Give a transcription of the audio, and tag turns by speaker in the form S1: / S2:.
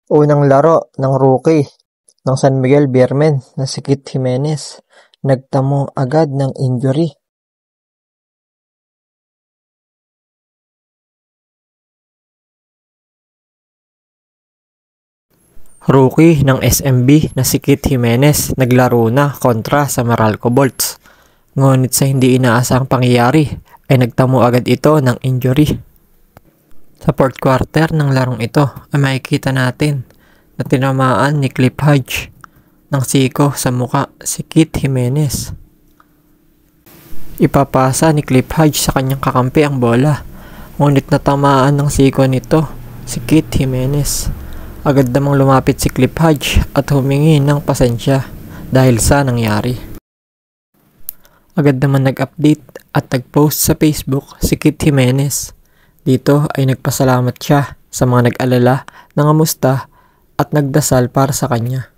S1: Unang laro ng rookie ng San Miguel Beermen na si Kit Jimenez, nagtamo agad ng injury. Rookie ng SMB na si Kit Jimenez naglaro na kontra sa Meralco Bolts. Ngunit sa hindi inaasang pangyayari ay nagtamo agad ito ng injury. Sa fourth quarter ng larong ito ay makikita natin na tinamaan ni Cliff Hodge ng siko sa muka si Kit Jimenez. Ipapasa ni Cliff Hodge sa kanyang kakampi ang bola, ngunit natamaan ng siko nito si Kit Jimenez. Agad namang lumapit si Cliff Hodge at humingi ng pasensya dahil sa nangyari. Agad naman nag-update at nag-post sa Facebook si Kit Jimenez. Dito ay nagpasalamat siya sa mga nag-alala, nangamusta at nagdasal para sa kanya.